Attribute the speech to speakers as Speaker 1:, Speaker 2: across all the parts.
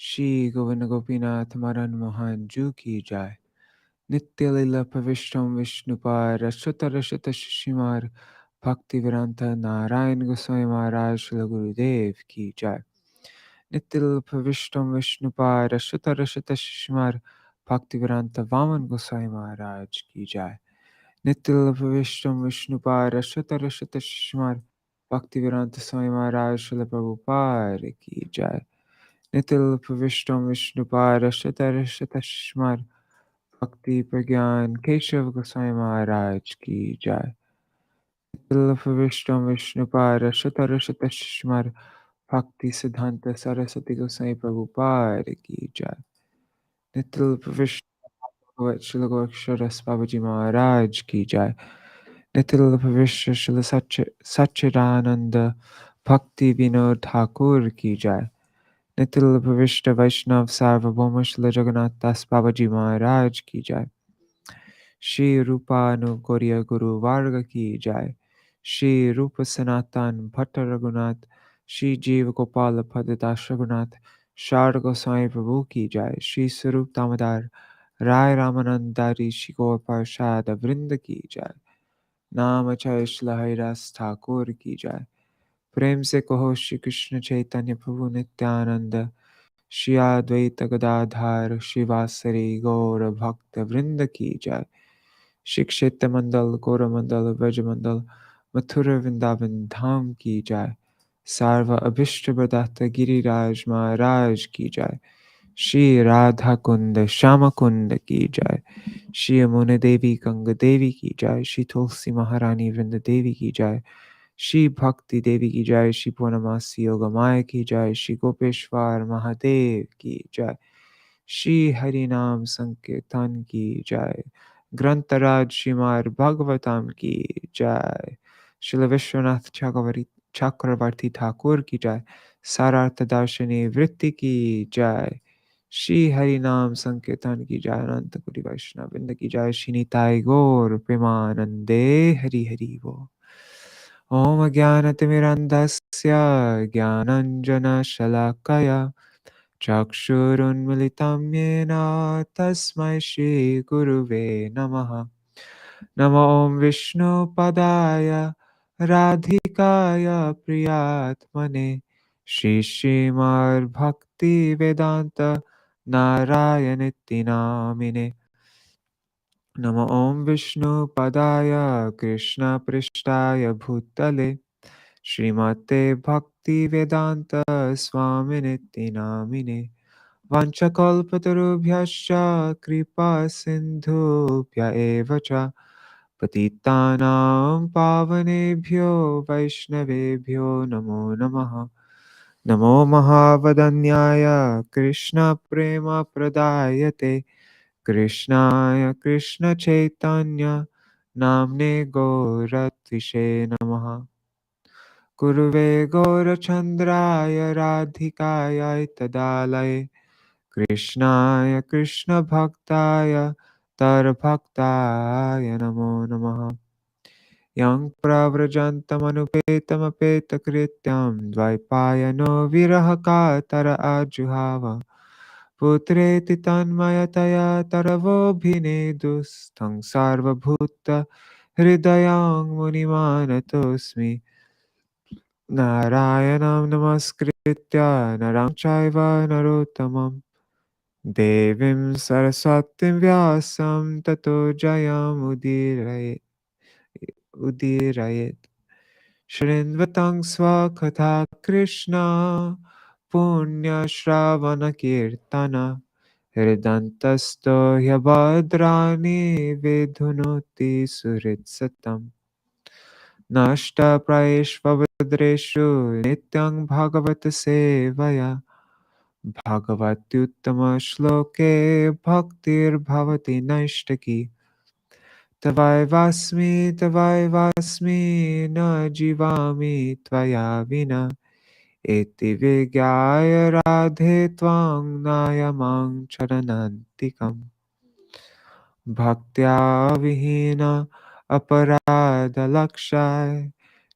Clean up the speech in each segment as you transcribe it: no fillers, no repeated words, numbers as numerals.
Speaker 1: श्री गोविंद गोपीनाथ मदन मोहन जू की जय। नित्य लीला प्रविष्टम विष्णुपाद रसत रसत शिशिमार भक्ति विरंत नारायण गोस्वामी महाराज श्री गुरुदेव की जय। नित्य लीला प्रविष्टम विष्णुपाद रसत शिशिमार भक्ति विरंत वामन गोस्वामी महाराज की जय। नित्य लीला प्रविष्टम विष्णुपाद रसत शिशिमार भक्ति विरंत स्वामी महाराज श्री प्रभुपाद की जय। नितिल प्रविष्टम विष्णुपाद शतशतश्मर भक्ति प्रज्ञान केशव गोस्वामी महाराज की जय। नितिल प्रविष्टम विष्णुपाद शतशतश्मर भक्ति सिद्धांत सरस्वती गोस्वामी प्रभुपाद की जय। नितिल प्रविष्ट श्री गोक्षरस बाबूजी महाराज की जय। नितिल प्रविष्ट श्री सच्चिदानंद भक्ति विनोद ठाकुर की जय। नितिल प्रविष्ट वैष्णव सार्वभौम श्री जगन्नाथ दास बाबाजी महाराज की जय। श्री रूपानुगौर्य गुरु वार्ग की जय। श्री रूप सनातन भट्ट रघुनाथ श्री जीव गोपाल भद्रदास रघुनाथ शारद गोस्वामी प्रभु की जय। श्री स्वरूप दामोदर राय रामानंदारी श्री गौर प्रसाद वृंद की जय। नाम जय श्री हरिदास ठाकुर की जय। प्रेम से कहो श्री कृष्ण चैतन्य प्रभु नित्यानंद श्री अद्वैत गदाधर शिवासरी गौर भक्त वृंद की जय। श्री क्षेत्र मंडल गौर मंडल ब्रज मंडल मथुरा वृंदावन धाम की जय। सर्व अभिष्ट प्रदाता गिरिराज महाराज की जय। श्री राधा कुंड श्याम कुंड की जय। श्री यमुना देवी गंग देवी की जय। श्री तुलसी महारानी वृंद देवी की जय। श्री भक्ति देवी की जय। श्री पूर्णमासी योग माया की जय। श्री गोपेश्वर महादेव की जय। श्री हरि नाम संकीर्तन की जय। ग्रंथराज श्रीमद् भागवतम की जय। श्री विश्वनाथ चक्रवर्ती ठाकुर की जय। सारार्थ-दार्शिनी वृत्ति की जय। श्री हरि नाम संकीर्तन की जय। अनंत कोटि वैष्णव वृंद की जय। श्री निताय गौर प्रेमानंदे हरि हरि बोल। ओम ज्ञानतिमिरन्धस्य ज्ञानाञ्जनशलाकया चक्षुरुन्मिलितं येन तस्मै श्रीगुरुवे नमः। नमो ॐ विष्णुपदाय राधिकाय प्रियात्मने श्रीश्रीमद्भक्तिवेदान्त नारायणेति नामिने। नमो ॐ विष्णुपदाय कृष्णपृष्ठाय भूतले श्रीमते भक्तिवेदान्त स्वामिनिति नामिने। वाञ्छकल्पतरुभ्यश्च कृपा सिन्धुभ्य एव च पतितानां पावनेभ्यो वैष्णवेभ्यो नमो नमः। नमो महावदन्याय कृष्णप्रेमप्रदायते कृष्णाय कृष्णचैतन्य नाम्ने गौरत्विषे नमः। गुरुवे गौरचन्द्राय राधिकाय तदालये कृष्णाय कृष्णभक्ताय तरभक्ताय नमो नमः। यं प्रव्रजन्तमनुपेतमपेतकृत्यं द्वैपायनो विरहकातर आजुहाव पुत्रेति तन्मयतया तरवोऽभिनेदुस्तं सार्वभूत हृदयं मुनिमानतोऽस्मि। नारायणं नमस्कृत्य नरं चैव नरोत्तमं देवीं सरस्वतीं व्यासं ततो उदीरयेत्। शृण्वतं स्वकथा कृष्ण पुण्यश्रवणकीर्तन हृदन्तस्तो ह्यभद्राणि विधुनोति सुहृत्सतम्। नष्टप्रायेष्वभद्रेषु नित्यं भागवत सेवया भगवत्युत्तमश्लोके भक्तिर्भवति नैष्टिकी। तवैवास्मि न जीवामि त्वया विना इति विज्ञाय राधे त्वां नायमां चरणान्तिकम्। भक्त्या विहीन अपराधलक्षाय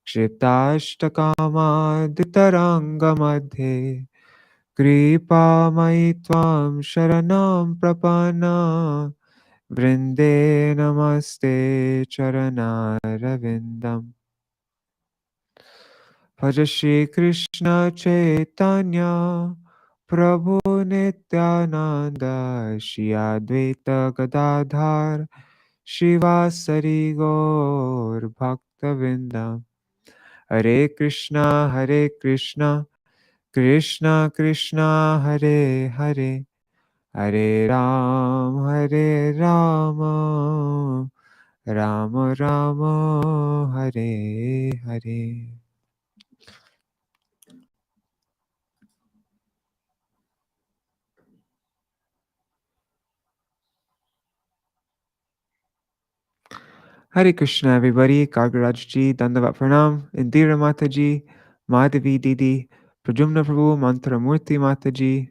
Speaker 1: क्षिप्ताष्टकामादितरङ्गमध्ये Kripa Tvam Sharanam Prapana Vrinde Namaste Charanarvindam. Bhaja Shri Krishna Chaitanya Prabhu Nityananda Shri Advaita Gadadhar Shivasari Gaur Bhakta Hare Krishna, Krishna Krishna, Hare Hare, Hare Rama, Rama Rama, Hare Hare. Hare Krishna, everybody. Gargaraj ji, Dandavat Pranam, Indira Mataji, Madhavi Didi, Prajumna Prabhu, Mantra Murti Mataji.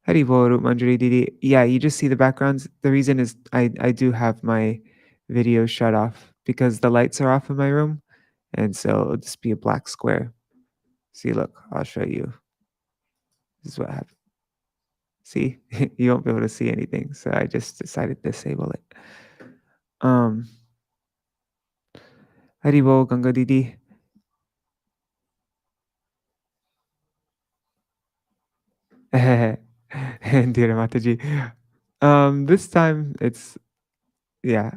Speaker 1: Hari Bol, Rup Manjari Didi. Yeah, you just see the backgrounds. The reason is I do have my video shut off because the lights are off in my room. And so it'll just be a black square. See, look, I'll show you. This is what happened. See, you won't be able to see anything. So I just decided to disable it. Hari Bol, Ganga Didi. Dear Mataji. This time it's yeah,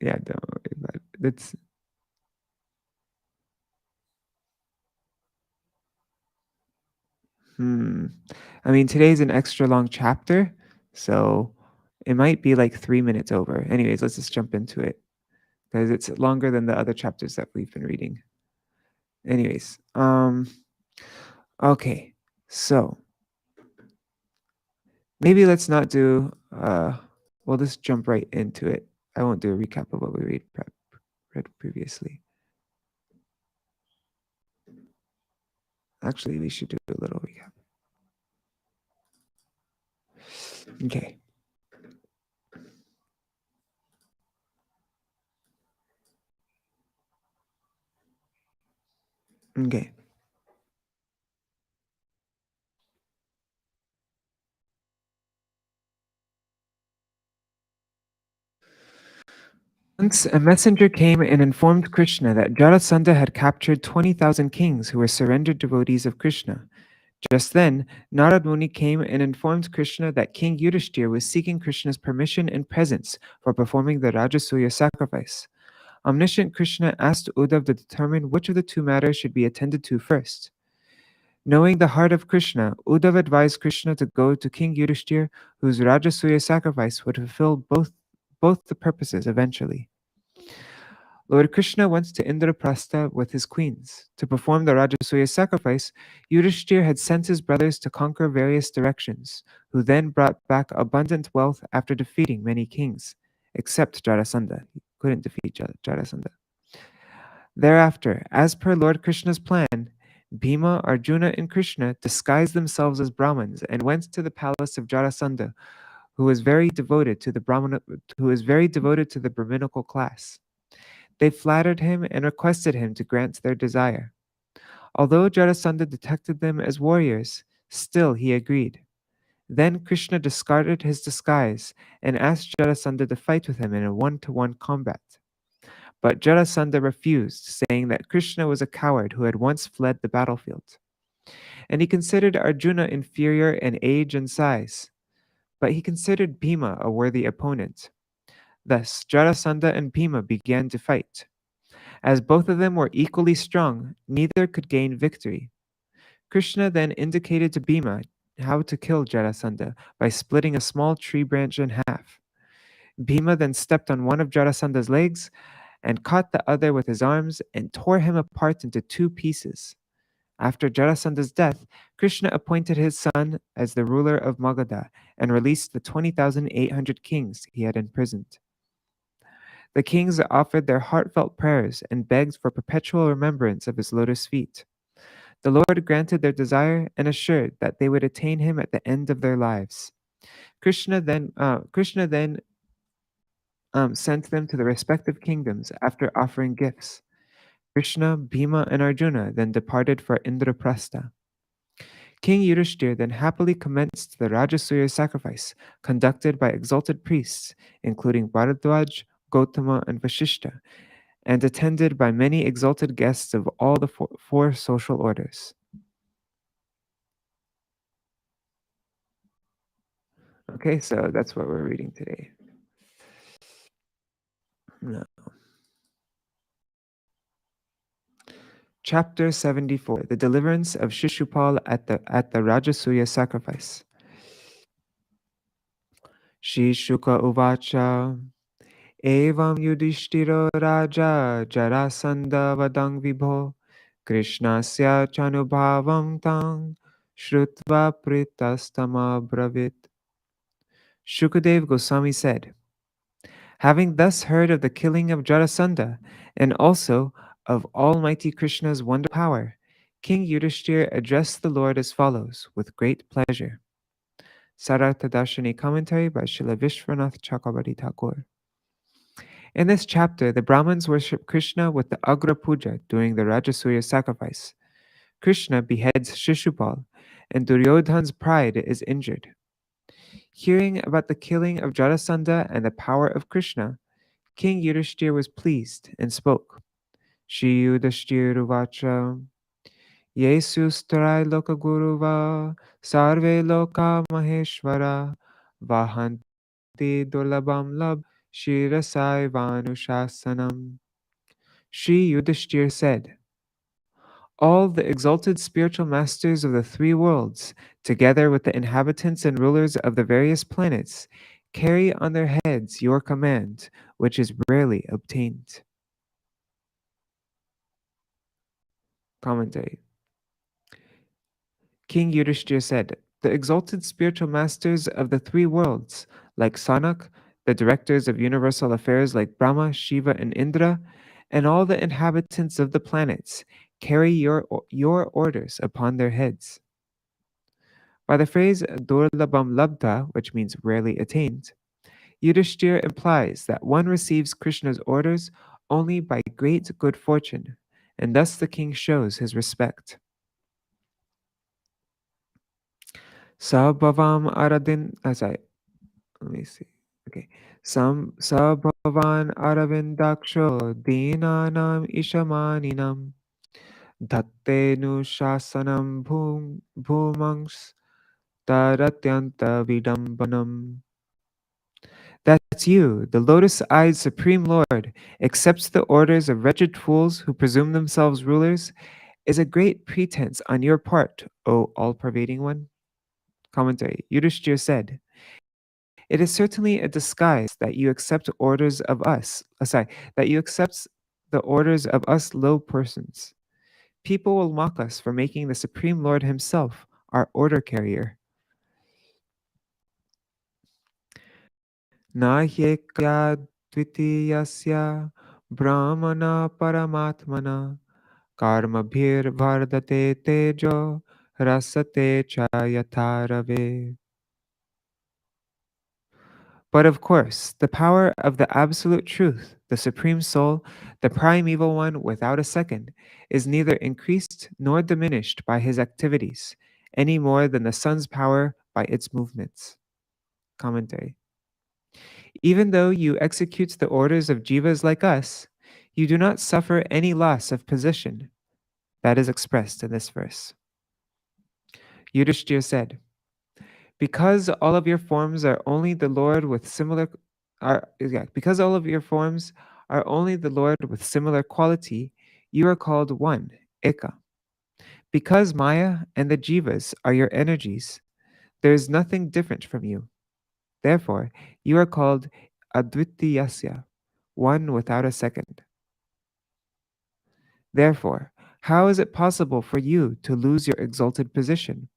Speaker 1: don't worry about it. It's I mean today's an extra long chapter, so it might be like 3 minutes over. Anyways, let's just jump into it. Because it's longer than the other chapters that we've been reading. Anyways, okay, so maybe let's not do we'll just jump right into it. I won't do a recap of what we read previously. Actually, we should do a little recap. Okay. Okay. Once a messenger came and informed Krishna that Jarasandha had captured 20,000 kings who were surrendered devotees of Krishna. Just then, Narad Muni came and informed Krishna that King Yudhishthir was seeking Krishna's permission and presence for performing the Rajasuya sacrifice. Omniscient Krishna asked Uddhav to determine which of the two matters should be attended to first. Knowing the heart of Krishna, Uddhav advised Krishna to go to King Yudhishthir, whose Rajasuya sacrifice would fulfill both the purposes eventually. Lord Krishna went to Indraprastha with his queens. To perform the Rajasuya sacrifice, Yudhishthir had sent his brothers to conquer various directions, who then brought back abundant wealth after defeating many kings, except Jarasandha. He couldn't defeat Jarasandha. Thereafter, as per Lord Krishna's plan, Bhima, Arjuna, and Krishna disguised themselves as Brahmins and went to the palace of Jarasandha, who was very devoted to the Brahminical class. They flattered him and requested him to grant their desire. Although Jarasandha detected them as warriors, still he agreed. Then Krishna discarded his disguise and asked Jarasandha to fight with him in a one-to-one combat. But Jarasandha refused, saying that Krishna was a coward who had once fled the battlefield. And he considered Arjuna inferior in age and size. But he considered Bhima a worthy opponent. Thus, Jarasandha and Bhima began to fight. As both of them were equally strong, neither could gain victory. Krishna then indicated to Bhima how to kill Jarasandha by splitting a small tree branch in half. Bhima then stepped on one of Jarasandha's legs and caught the other with his arms and tore him apart into two pieces. After Jarasandha's death, Krishna appointed his son as the ruler of Magadha and released the 20,800 kings he had imprisoned. The kings offered their heartfelt prayers and begged for perpetual remembrance of his lotus feet. The Lord granted their desire and assured that they would attain him at the end of their lives. Krishna then sent them to the respective kingdoms after offering gifts. Krishna, Bhima, and Arjuna then departed for Indraprastha. King Yudhishthira then happily commenced the Rajasuya sacrifice, conducted by exalted priests, including Bharadwaj, Gautama, and Vashishta, and attended by many exalted guests of all the four social orders. Okay, so that's what we're reading today. Now, Chapter 74, the deliverance of Shishupal at the Rajasuya sacrifice. Shishuka uvacha evam yudhishthiro raja jarasandha vadang vibho krishnasya chanubhavam tang shrutva pritastama bravit. Shukadev Goswami said, having thus heard of the killing of Jarasandha and also of Almighty Krishna's wonderful power, King Yudhishthira addressed the Lord as follows, with great pleasure. Sārārtha-darśinī commentary by Śrīla Viśvanātha Cakravartī Ṭhākura. In this chapter, the Brahmins worship Krishna with the Agra Puja during the Rajasuya sacrifice. Krishna beheads Shishupal, and Duryodhan's pride is injured. Hearing about the killing of Jarasandha and the power of Krishna, King Yudhishthira was pleased and spoke. Shri Yudhishthira Yesu starai loka guruva sarve loka maheshvara vahanti durlabam lab shirasai vanushasanam. Shri Yudhishthira said, all the exalted spiritual masters of the three worlds, together with the inhabitants and rulers of the various planets, carry on their heads your command, which is rarely obtained. Commentary. King Yudhishthira said, the exalted spiritual masters of the three worlds, like Sanak, the directors of universal affairs like Brahma, Shiva, and Indra, and all the inhabitants of the planets, carry your orders upon their heads. By the phrase Durlabam Labdha, which means rarely attained, Yudhishthira implies that one receives Krishna's orders only by great good fortune, and thus the king shows his respect. Sabhavam Aradin, let me see. Okay. Sabhavan Aravindaksho Dinanam Ishamaninam Dhattenu Shasanam Bhumangs Taratyanta Vidambanam. That's you, the lotus-eyed Supreme Lord, accepts the orders of wretched fools who presume themselves rulers, is a great pretense on your part, O all-pervading one. Commentary. Yudhishthira said, it is certainly a disguise that you accept orders of us, that you accept the orders of us low persons. People will mock us for making the Supreme Lord himself our order carrier. Nahyekya dvitiyasya brahmana paramatmana karmabhir vardate tejo rasate chayatarave. But of course, the power of the Absolute Truth, the Supreme Soul, the Primeval One without a second, is neither increased nor diminished by his activities, any more than the sun's power by its movements. Commentary. Even though you execute the orders of jivas like us, you do not suffer any loss of position. That is expressed in this verse. Yudhishthira said, because all of your forms are only the Lord with similar because all of your forms are only the Lord with similar quality, you are called one, Eka. Because Maya and the Jivas are your energies, there is nothing different from you. Therefore, you are called Advitiyasya, one without a second. Therefore, how is it possible for you to lose your exalted position?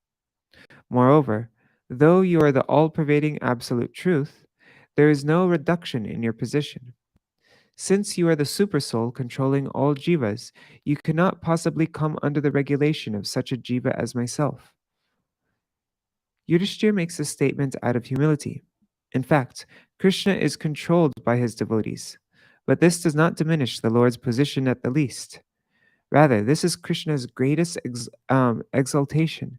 Speaker 1: Moreover, though you are the all-pervading absolute truth, there is no reduction in your position. Since you are the supersoul controlling all jivas, you cannot possibly come under the regulation of such a jiva as myself. Yudhishthira makes this statement out of humility. In fact, Krishna is controlled by his devotees, but this does not diminish the Lord's position at the least. Rather, this is Krishna's greatest exaltation,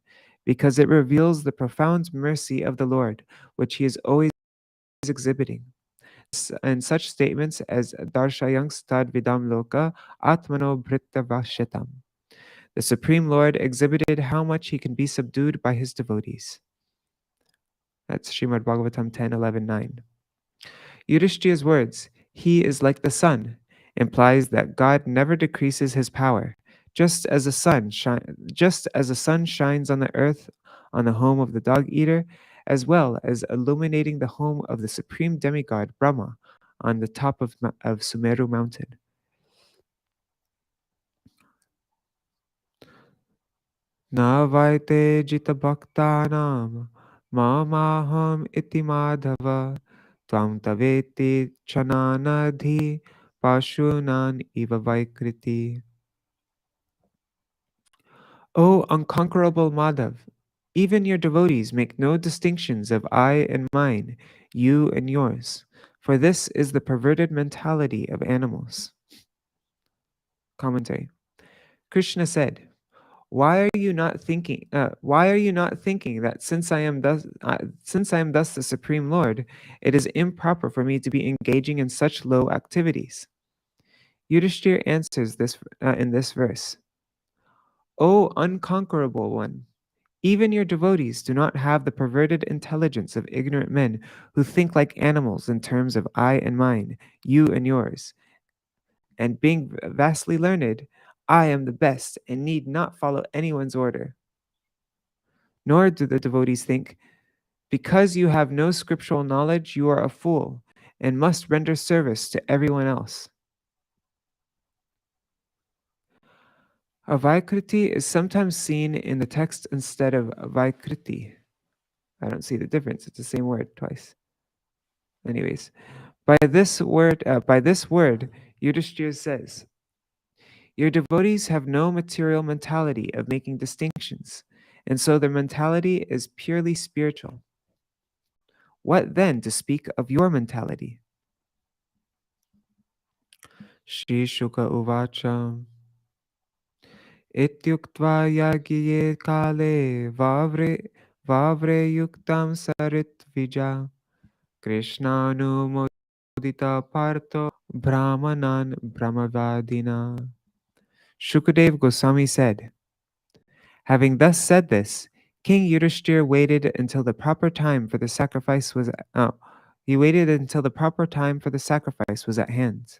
Speaker 1: because it reveals the profound mercy of the Lord, which he is always exhibiting. And such statements as Darshayang stad vidam loka atmano britta vashetam. The Supreme Lord exhibited how much he can be subdued by his devotees. That's Śrīmad-Bhāgavatam 10:11-9. Yudhishthira's words, "He is like the sun," implies that God never decreases his power, just as the sun shines on the earth on the home of the dog eater, as well as illuminating the home of the supreme demigod Brahma on the top of Sumeru mountain. Na vaite jita bhaktanam mamaham iti madhava tvam taveti chananadhi pashunan iva vaikriti. O unconquerable Madhav, even your devotees make no distinctions of I and mine, you and yours, for this is the perverted mentality of animals. Commentary. Krishna said, Why are you not thinking? Why are you not thinking that since I am thus the Supreme Lord, it is improper for me to be engaging in such low activities? Yudhishthira answers this in this verse: O unconquerable one, even your devotees do not have the perverted intelligence of ignorant men who think like animals in terms of I and mine, you and yours. And being vastly learned, I am the best and need not follow anyone's order. Nor do the devotees think, because you have no scriptural knowledge, you are a fool and must render service to everyone else. Avaikriti is sometimes seen in the text instead of Vaikriti. I don't see the difference. It's the same word twice. Anyways, by this word, Yudhishthira says, your devotees have no material mentality of making distinctions, and so their mentality is purely spiritual. What then to speak of your mentality? Shri Shuka Uvacha Ityuktva Yagye Kale Vavre Yuktam Sarit Vija Krishnanu Modita Parto Brahmanan Brahmavadina. Shukadev Goswami said, having thus said this, King Yudhishthira waited until the proper time for the sacrifice was at hand.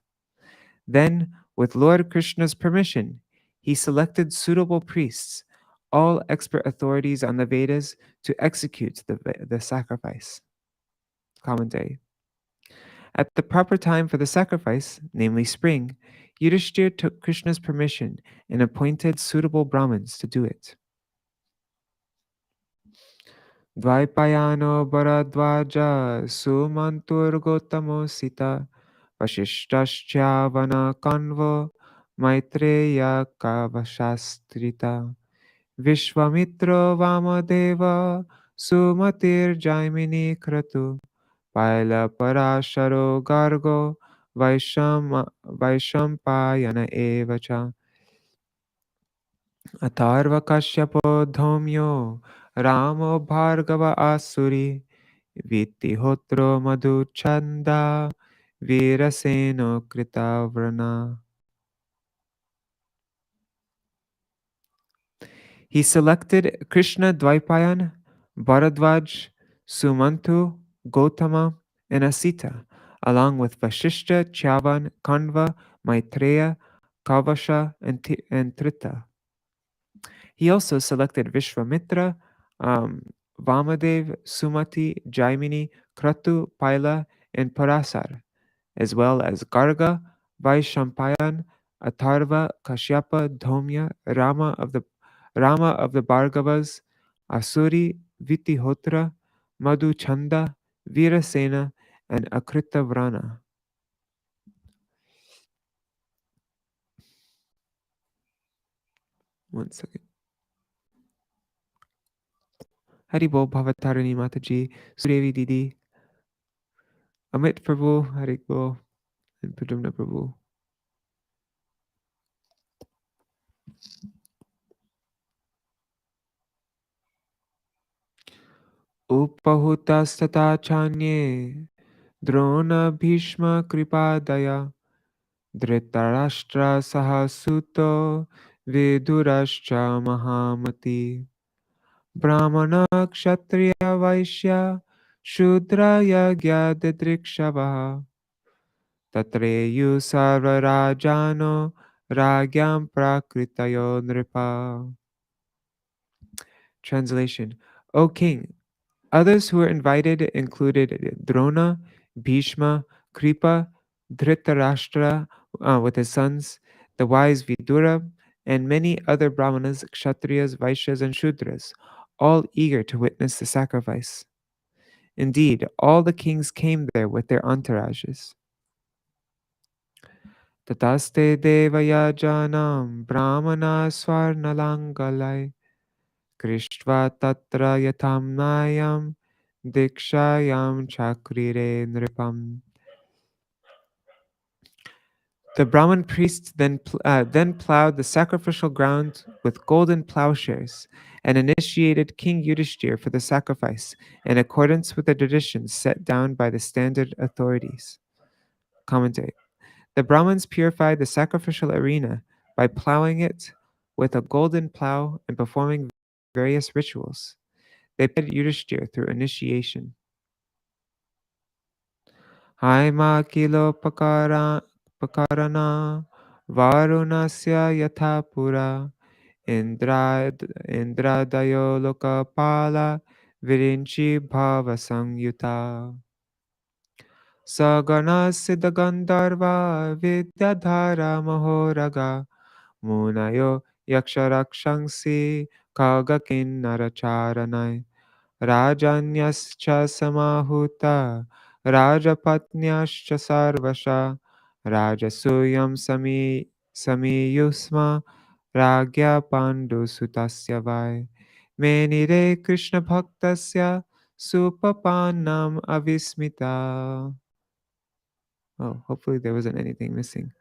Speaker 1: Then, with Lord Krishna's permission, he selected suitable priests, all expert authorities on the Vedas, to execute the sacrifice. Commentary. At the proper time for the sacrifice, namely spring, Yudhishthira took Krishna's permission and appointed suitable Brahmins to do it. Dvaipayano Bharadvaja Sumantur Gotamo Sita Vasishtaschavana Kanvo Maitreya Kavashastrita Vishvamitra Vamadeva Sumatir Jaimini Kratu Paila Parasharo Gargo Vaishampayana Evacha Atharva Kashyapo Dhomyo Ramo Bhargava Asuri Vitihotro Madhu Chanda Viraseno Kritavrana. He selected Krishna Dvaipayan, Bharadvaj, Sumantu, Gotama, and Asita, along with Vashishta, Chavan, Kanva, Maitreya, Kavasha, and Trita. He also selected Vishvamitra, Vamadev, Sumati, Jaimini, Kratu, Paila, and Parasar, as well as Garga, Vaishampayan, Atharva, Kashyapa, Dhomya, Rama of the Bhargavas, Asuri, Vitihotra, Madhu Chanda, Virasena, and Akritavrana. One second. Haribol Bhavatarani Mataji, Sudevi Didi, Amit Prabhu, Haribol, and Padumna Prabhu. Upahutastata chanye Drona Bhishma Kripadaya Dhritarashtra Sahasuto Vidurascha Mahamati Brahmana Kshatriya Vaishya Shudra Yagya Didrikshavaha Tatreyu Sarvarajano Ragyam Prakritayo Nripa. Translation. O king, others who were invited included Drona, Bhishma, Kripa, Dhritarashtra with his sons, the wise Vidura, and many other Brahmanas, Kshatriyas, Vaishyas, and Shudras, all eager to witness the sacrifice. Indeed, all the kings came there with their entourages. Tataste devaya janam brahmana swarnalangalai krishtva tatra yatam nayam dikshayam chakrire nripam. The Brahmin priests then plowed the sacrificial ground with golden plowshares and initiated King Yudhishthir for the sacrifice in accordance with the traditions set down by the standard authorities. Commentary. The Brahmins purified the sacrificial arena by plowing it with a golden plow and performing various rituals. They prepared Yudhishthir through initiation. Haima kilo pakarana varunasya yatha pura indradayo lokapala virinchi bhava sangyuta. Sagana siddhagandharva vidyadhara mahoraga munayo yaksharakshansi kagakinnaracharanai rajanyascha samahuta rajapatnyascha sarvasha rajasuyam samiyusma ragya pandu sutasya vai menire krishna bhaktasya supapannam avismita. Oh, hopefully there wasn't anything missing.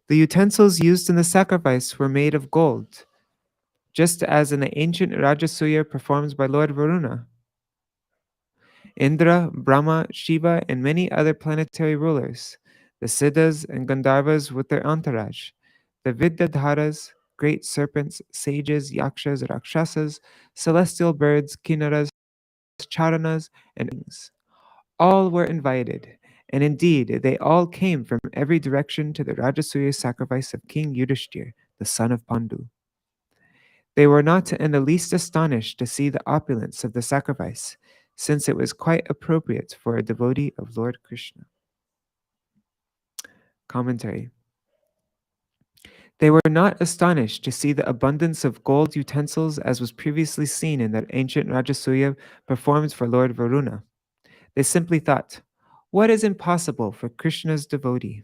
Speaker 1: The utensils used in the sacrifice were made of gold, just as in the ancient Rajasuya performed by Lord Varuna. Indra, Brahma, Shiva, and many other planetary rulers, the Siddhas and Gandharvas with their entourage, the Vidyadharas, great serpents, sages, yakshas, rakshasas, celestial birds, kinnaras, charanas, and beings. All were invited, and indeed they all came from every direction to the Rajasuya sacrifice of King Yudhishthir, the son of Pandu. They were not in the least astonished to see the opulence of the sacrifice, since it was quite appropriate for a devotee of Lord Krishna. Commentary. They were not astonished to see the abundance of gold utensils as was previously seen in that ancient Rajasuya performed for Lord Varuna. They simply thought, what is impossible for Krishna's devotee?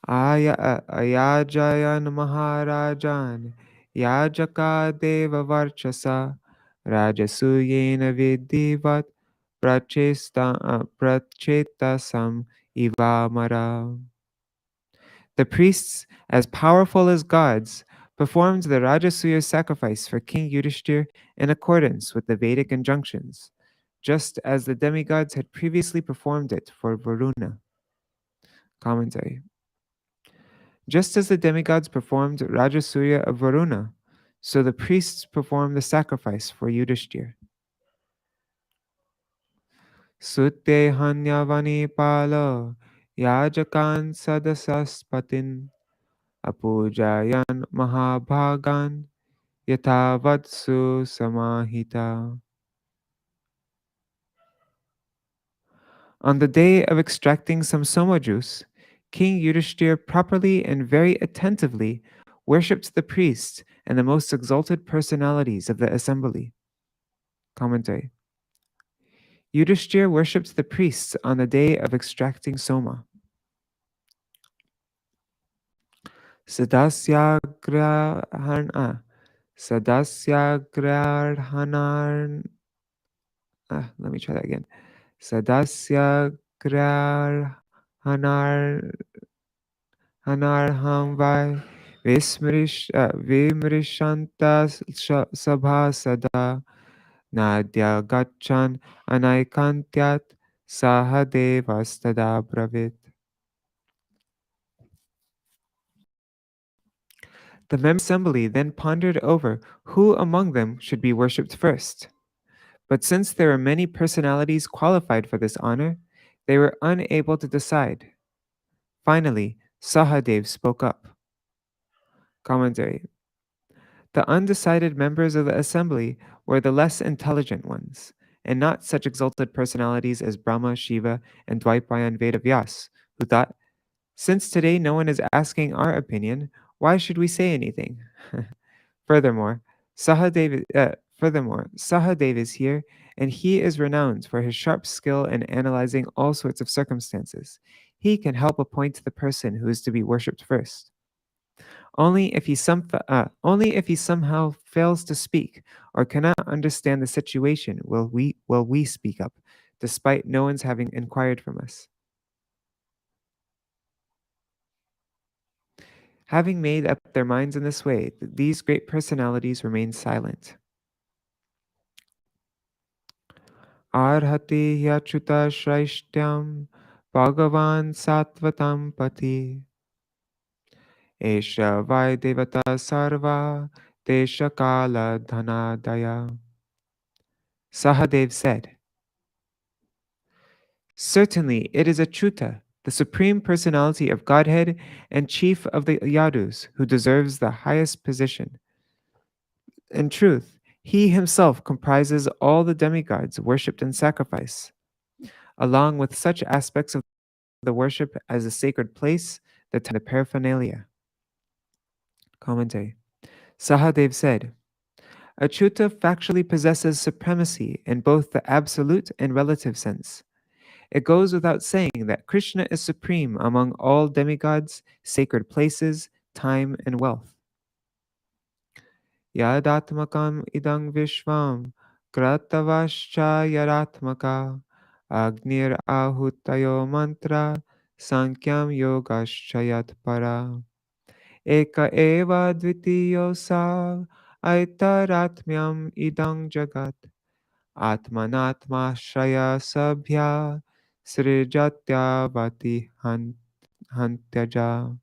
Speaker 1: Ayajayan Maharajan Yajaka Deva Varchasa Rajasuyena Vidivat Prachetasam Ivamara. The priests, as powerful as gods, performed the Rajasuya sacrifice for King Yudhishthir in accordance with the Vedic injunctions, just as the demigods had previously performed it for Varuna. Commentary. Just as the demigods performed Rajasuya of Varuna, so the priests performed the sacrifice for Yudhishthir. Sutte hanyavani palo yajakan sadasaspatin apujayan mahabhagan yatavatsu samahita. On the day of extracting some soma juice, King Yudhishthir properly and very attentively worshipped the priests and the most exalted personalities of the assembly. Commentary. Yudhishthir worshipped the priests on the day of extracting soma. Sadasyagrahanar. Let me try that again. Sadasyagrahanar hanarham vai Vimrishanta sabha sada nadya gachan anaikantyat sahadevastada bravit. The members of the assembly then pondered over who among them should be worshipped first. But since there were many personalities qualified for this honor, they were unable to decide. Finally, Sahadev spoke up. Commentary. The undecided members of the assembly were the less intelligent ones, and not such exalted personalities as Brahma, Shiva, and Dvaipayan Vedavyas, who thought, since today no one is asking our opinion, why should we say anything? Furthermore, Sahadev is here, and he is renowned for his sharp skill in analyzing all sorts of circumstances. He can help appoint the person who is to be worshipped first. Only if he somehow fails to speak or cannot understand the situation will we speak up, despite no one's having inquired from us. Having made up their minds in this way, these great personalities remain silent. Arhati yachuta shraishtyam Bhagavan Sattvatam Pati Esha Vaidevata Sarva Desha Kala Dhanadaya. Sahadev said, certainly it is Achyuta, the supreme personality of Godhead and chief of the Yadus, who deserves the highest position. In truth, he himself comprises all the demigods worshipped in sacrifice, along with such aspects of the worship as the sacred place, the paraphernalia. Commentary. Sahadev said, Achyuta factually possesses supremacy in both the absolute and relative sense. It goes without saying that Krishna is supreme among all demigods, sacred places, time, and wealth. Yadatmakam idang vishvam kratavascha yadatmaka agnir ahutayo mantra sankyam yogaschayat para eka eva dvitiyo sa aitaratmyam idang jagat atmanatma shraya sabhya srijatyavati hantyaja.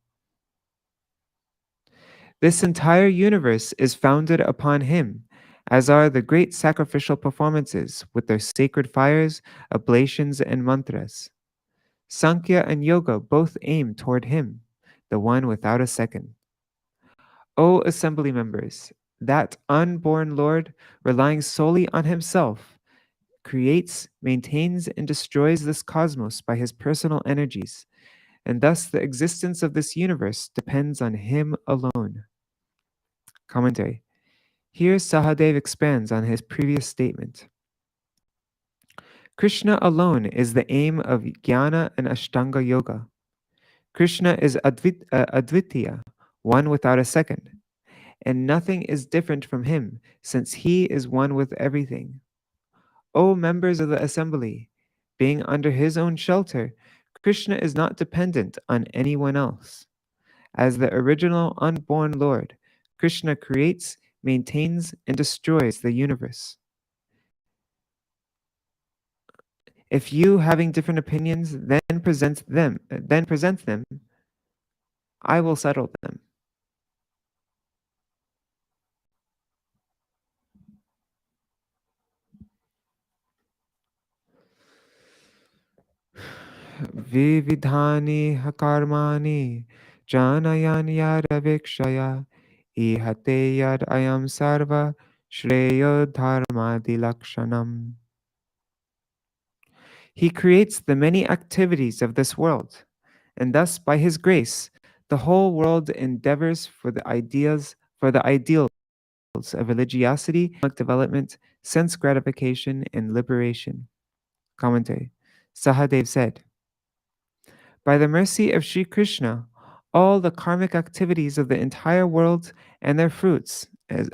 Speaker 1: This entire universe is founded upon him, as are the great sacrificial performances with their sacred fires, oblations, and mantras. Sankhya and Yoga both aim toward him, the one without a second. O assembly members, that unborn Lord, relying solely on himself, creates, maintains, and destroys this cosmos by his personal energies, and thus the existence of this universe depends on him alone. Commentary. Here Sahadev expands on his previous statement. Krishna alone is the aim of Jnana and Ashtanga Yoga. Krishna is Advitiya, one without a second, and nothing is different from him, since he is one with everything. O members of the assembly, being under his own shelter, Krishna is not dependent on anyone else. As the original unborn Lord, Krishna creates, maintains, and destroys the universe. If you, having different opinions, then present them, I will settle them. Vividhani hakarmani janayan yadavikshaya ihate yad ayam sarva shreyo dharma dilakshanam. He creates the many activities of this world, and thus by his grace, the whole world endeavors for the ideals of religiosity, development, sense gratification, and liberation. Commentary. Sahadev said, by the mercy of Sri Krishna, all the karmic activities of the entire world and their fruits, as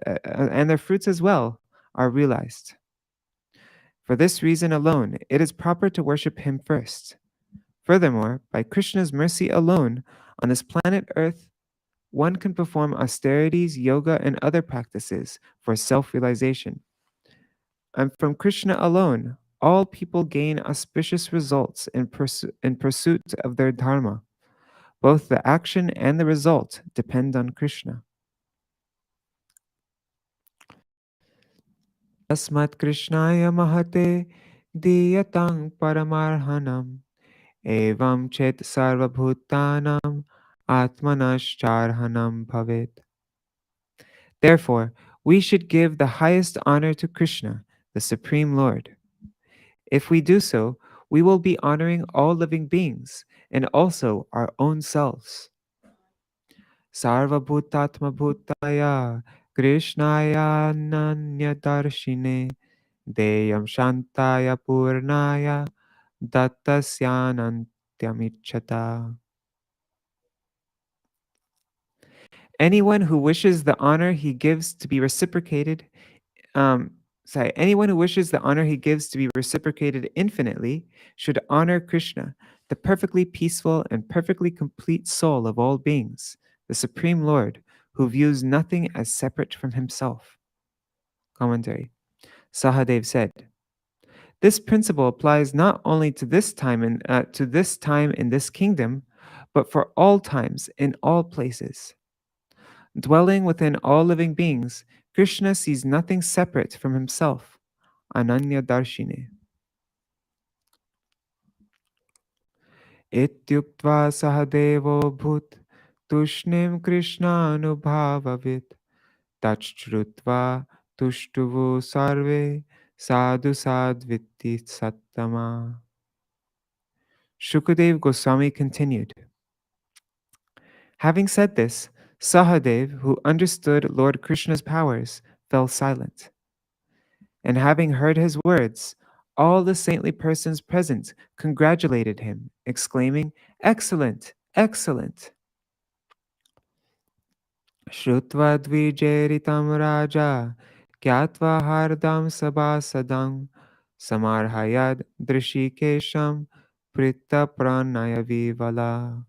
Speaker 1: well, are realized. For this reason alone, it is proper to worship him first. Furthermore, by Krishna's mercy alone, on this planet Earth, one can perform austerities, yoga, and other practices for self-realization. And from Krishna alone, all people gain auspicious results in pursuit of their dharma. Both the action and the result depend on Krishna. Tasmat Krishnaya Mahate Diyatang Paramarhanam Evam Chet Sarvabhutanam Atmanashcharhanam Bhavet. Therefore, we should give the highest honor to Krishna, the Supreme Lord. If we do so, we will be honoring all living beings and also our own selves. Sarvabhutatma Bhutaya Krishnaya Nanya-darśinī Deyam Shantaya Purnaya Dattasyanantyamichata. Anyone who wishes the honor he gives to be reciprocated, anyone who wishes the honor he gives to be reciprocated infinitely should honor Krishna, the perfectly peaceful and perfectly complete soul of all beings, the Supreme Lord, who views nothing as separate from himself. Commentary. Sahadev said, this principle applies not only to this time in this kingdom, but for all times in all places. Dwelling within all living beings, Krishna sees nothing separate from himself. Ananya-darśinī. Ityuktva sahadevo bhut tushnim Krishnānubhāvavit tachrutva tushtuvu sarve sadhu sadviti sattama. Shukadev Goswami continued. Having said this, Sahadev, who understood Lord Krishna's powers, fell silent. And having heard his words, all the saintly persons present congratulated him, exclaiming, Excellent, excellent. Shrutva dvijeritam raja, kyatva hardam sabhasadam, samarhayad drishikesham, pritta pranaya vivala.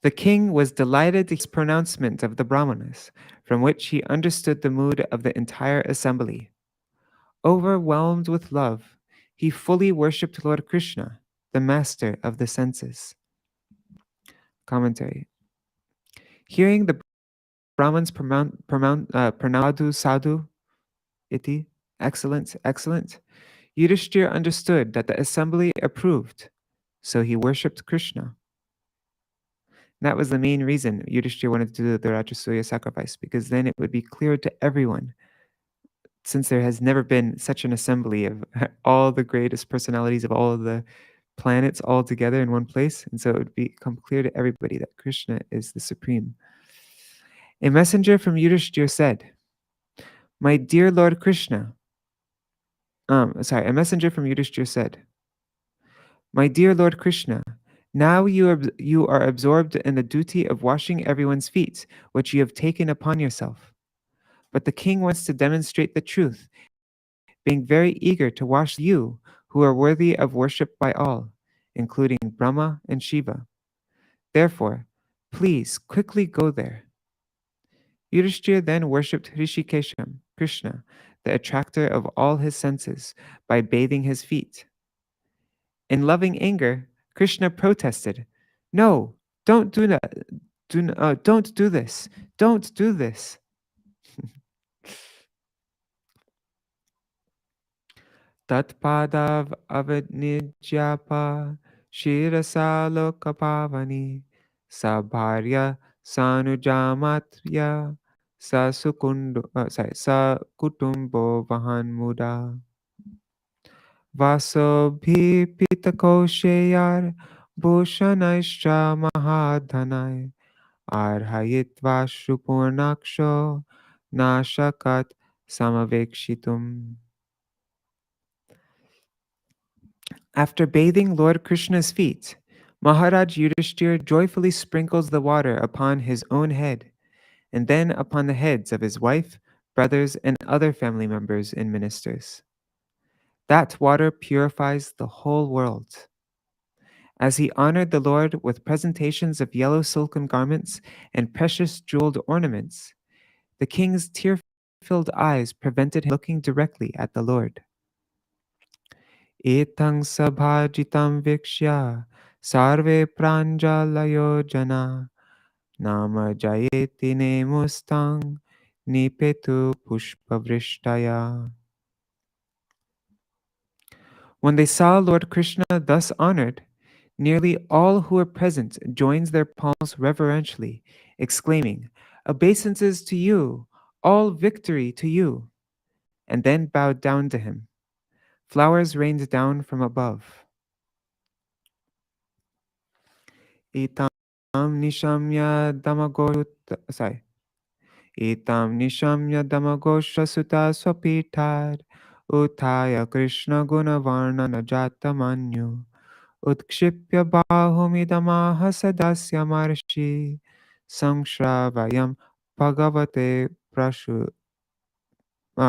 Speaker 1: The king was delighted to his pronouncement of the Brahmanas, from which he understood the mood of the entire assembly. Overwhelmed with love, he fully worshipped Lord Krishna, the master of the senses. Commentary. Hearing the Brahmins pronounce sadhu iti, excellent, excellent, Yudhishthira understood that the assembly approved, so he worshipped Krishna. That was the main reason Yudhishthira wanted to do the Rajasuya sacrifice, because then it would be clear to everyone, since there has never been such an assembly of all the greatest personalities of all of the planets all together in one place, and so it would become clear to everybody that Krishna is the supreme. A messenger from Yudhishthira said, "My dear Lord Krishna," a messenger from Yudhishthira said, "My dear Lord Krishna, now you are absorbed in the duty of washing everyone's feet, which you have taken upon yourself. But the king wants to demonstrate the truth, being very eager to wash you, who are worthy of worship by all, including Brahma and Shiva. Therefore, please quickly go there." Yudhishthira then worshipped Hrishikesham, Krishna, the attractor of all his senses, by bathing his feet. In loving anger, Krishna protested, "No, don't do that. Don't do this. Don't do this." Tatpadav avidnijyapa shirasa lokapavani sabharya sanujamatya sa kutumbo vahan muda vasobhi pitakosheyar bhushanaischa mahadhanai arhayitva shupurnaksho nashakat samavekshitum. After bathing Lord Krishna's feet, Maharaj Yudhishthira joyfully sprinkles the water upon his own head, and then upon the heads of his wife, brothers, and other family members and ministers. That water purifies the whole world. As he honored the Lord with presentations of yellow silken garments and precious jeweled ornaments, the king's tear-filled eyes prevented him looking directly at the Lord. Etang sabhajitam vikshya sarve pranjalayo jana nama jayeti nemustang nipetu pushpavrishtaya. When they saw Lord Krishna thus honored, nearly all who were present joined their palms reverentially, exclaiming, "Obeisances to you, all victory to you," and then bowed down to him. Flowers rained down from above. Itam nishamya sorry. Itam nishamya damagosha sutta swapitad utaya Krishna gunavarna najata manyu utkshipya bahumidamaha sadasya marshi samshravayam bhagavate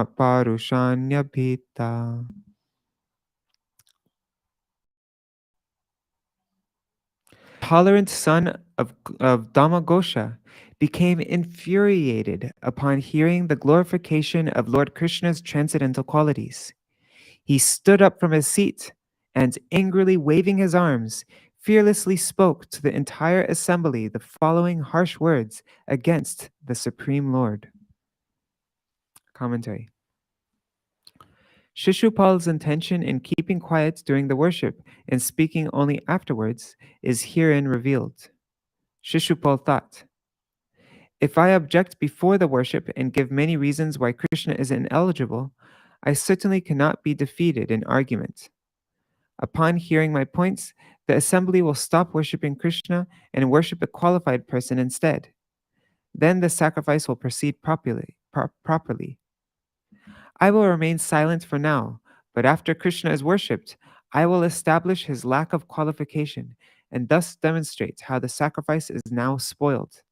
Speaker 1: parushanyabhita. Tolerant son of Damagosha became infuriated upon hearing the glorification of Lord Krishna's transcendental qualities. He stood up from his seat and, angrily waving his arms, fearlessly spoke to the entire assembly the following harsh words against the Supreme Lord. Commentary. Shishupal's intention in keeping quiet during the worship and speaking only afterwards is herein revealed. Shishupal thought, "If I object before the worship and give many reasons why Krishna is ineligible, I certainly cannot be defeated in argument. Upon hearing my points, the assembly will stop worshiping Krishna and worship a qualified person instead. Then the sacrifice will proceed properly. I will remain silent for now, but after Krishna is worshipped, I will establish his lack of qualification and thus demonstrate how the sacrifice is now spoiled.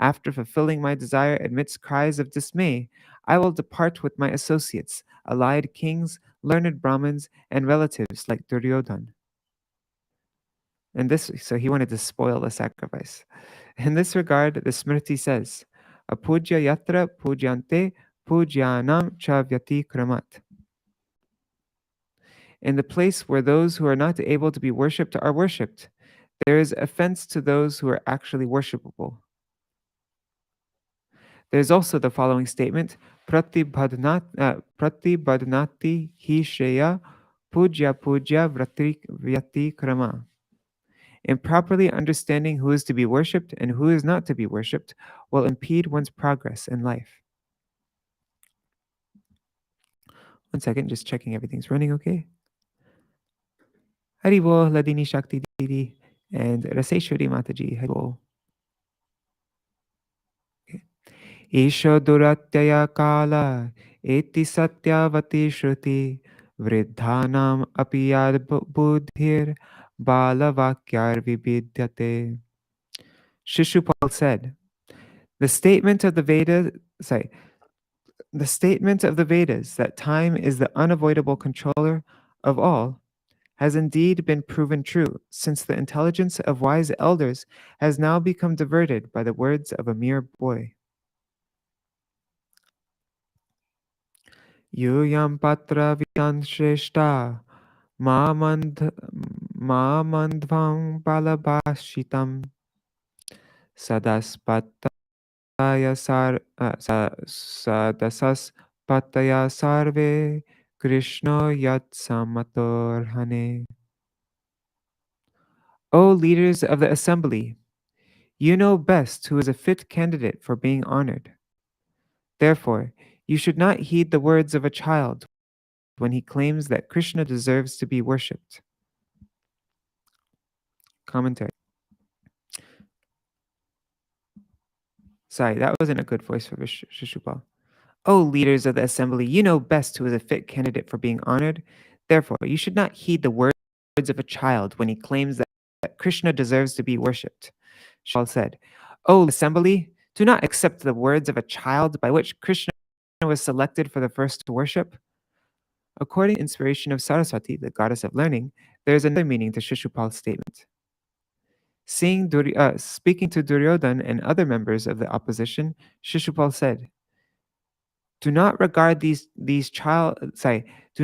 Speaker 1: After fulfilling my desire amidst cries of dismay, I will depart with my associates, allied kings, learned Brahmins, and relatives like Duryodhan." So he wanted to spoil the sacrifice. In this regard, the Smriti says, "Apujya yatra pujyante pujyanam cha vyati kramat." In the place where those who are not able to be worshipped are worshipped, there is offense to those who are actually worshipable. There is also the following statement, pratibhadnati hi shreya pujya vyati krama. Improperly understanding who is to be worshipped and who is not to be worshipped will impede one's progress in life. One second, just checking everything's running okay. Haribo, Ladini Shakti Didi, and Raseshwari Mataji, Haribo. Isho Duratyaya Kala, Eti Satyavati Shruti, Vridhanam Apiyad Buddhir, Balavakyar Vibidyate. Shishupal said, The statement of the Vedas that time is the unavoidable controller of all has indeed been proven true, since the intelligence of wise elders has now become diverted by the words of a mere boy. Yuyam patra vidyan shreshta mamandvam balabhashitam sadasas pataya sarve Krishna yat samatorhane. O leaders of the assembly, you know best who is a fit candidate for being honored. Therefore, you should not heed the words of a child when he claims that Krishna deserves to be worshipped. Commentary. Sorry, that wasn't a good voice for Shishupal. O leaders of the assembly, you know best who is a fit candidate for being honored. Therefore, you should not heed the words of a child when he claims that Krishna deserves to be worshipped. Shishupal said, O assembly, do not accept the words of a child by which Krishna was selected for the first to worship. According to the inspiration of Saraswati, the goddess of learning, There is another meaning to Shishupal's statement. Speaking to Duryodhan and other members of the opposition, Shishupal said, "Do not regard do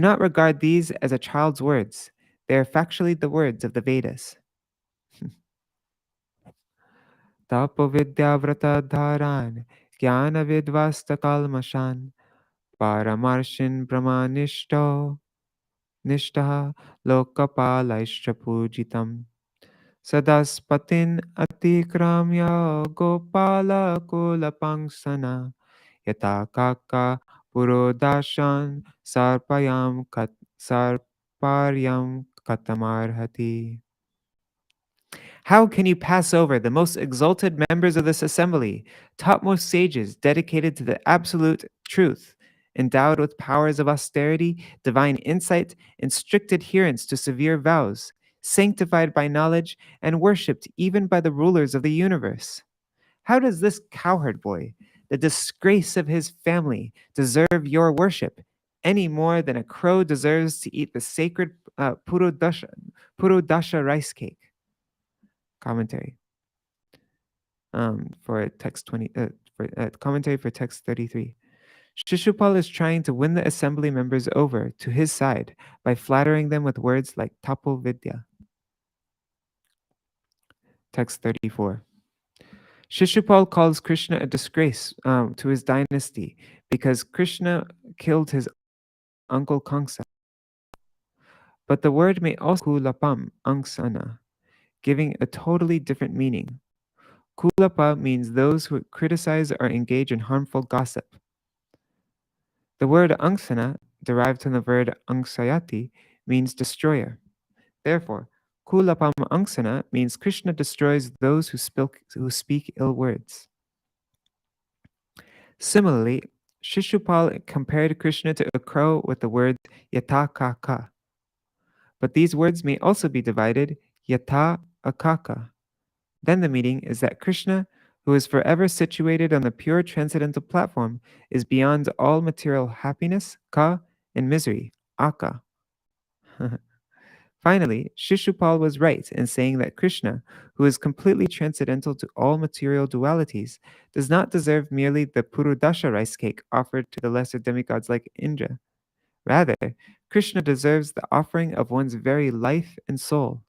Speaker 1: not regard these as a child's words. They are factually the words of the Vedas." Tapovidyavrata dharan jnana vidvasta kalmashan paramarshin brahmanishto nishtaha lokapalaishcha pujitam sadaspatin atikramya gopala kulapangsana yata kaka purodashan sarparyam katamarhati. How can you pass over the most exalted members of this assembly, topmost sages dedicated to the absolute truth, endowed with powers of austerity, divine insight, and strict adherence to severe vows, sanctified by knowledge, and worshipped even by the rulers of the universe? How does this cowherd boy, the disgrace of his family, deserve your worship any more than a crow deserves to eat the sacred Purodasha rice cake? Commentary. For text 20, commentary for text 33. Shishupal is trying to win the assembly members over to his side by flattering them with words like Tapo Vidya. Text 34. Shishupal calls Krishna a disgrace to his dynasty because Krishna killed his uncle Kamsa. But the word may also kulapam angsana, giving a totally different meaning. Kulapa means those who criticize or engage in harmful gossip. The word angsana, derived from the word angsayati, means destroyer. Therefore, kulapam angsana means Krishna destroys those who speak ill words. Similarly, Shishupal compared Krishna to a crow with the word yata kaka. But these words may also be divided yata akaka. Then the meaning is that Krishna, who is forever situated on the pure transcendental platform, is beyond all material happiness, ka, and misery, aka. Finally, Shishupal was right in saying that Krishna, who is completely transcendental to all material dualities, does not deserve merely the Purudasha rice cake offered to the lesser demigods like Indra. Rather, Krishna deserves the offering of one's very life and soul.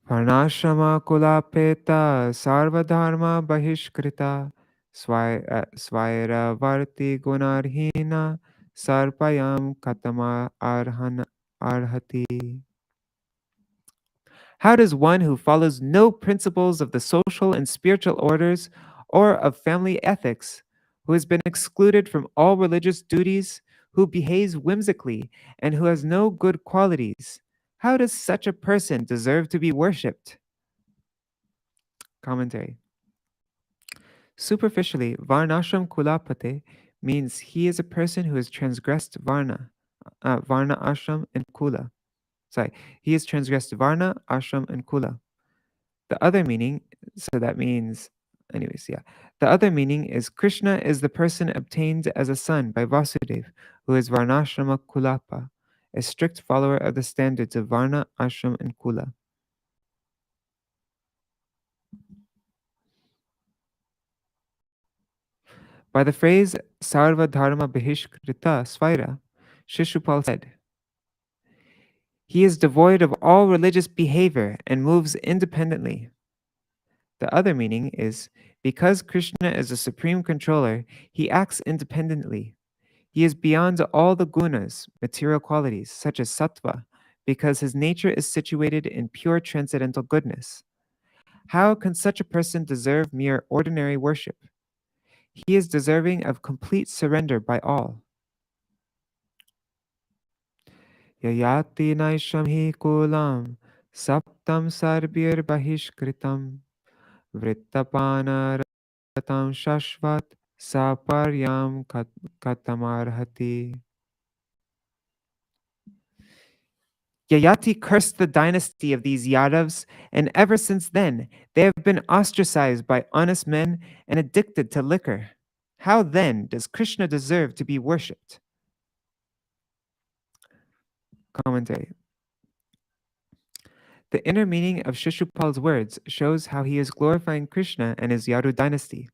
Speaker 1: Varnashrama kulapeta sarvadharma bahishkrita svairavarti gunarhina sarpayam katama arhati. How does one who follows no principles of the social and spiritual orders or of family ethics, who has been excluded from all religious duties, who behaves whimsically, and who has no good qualities, how does such a person deserve to be worshipped? Commentary. Superficially, Varnashram Kulapate means he is a person who has transgressed Varna, Varna, Ashram, and Kula. He has transgressed Varna, Ashram, and Kula. The other meaning, so that means, anyways, yeah. The other meaning is Krishna is the person obtained as a son by Vasudeva, who is Varnashrama Kulapa, a strict follower of the standards of Varna, Ashram, and Kula. By the phrase Sarva Dharma Bhishkrita Svaira, Shishupal said, he is devoid of all religious behavior and moves independently. The other meaning is because Krishna is the supreme controller, he acts independently. He is beyond all the gunas, material qualities, such as sattva, because his nature is situated in pure transcendental goodness. How can such a person deserve mere ordinary worship? He is deserving of complete surrender by all. Yayati naisham hi kulam saptam sarbir bahishkritam vrittapana ratam shashvat saparyam katamarhati. Yayati cursed the dynasty of these Yadavs, and ever since then they have been ostracized by honest men and addicted to liquor. How then does Krishna deserve to be worshipped? Commentary. The inner meaning of Shishupal's words shows how he is glorifying Krishna and his Yadu dynasty.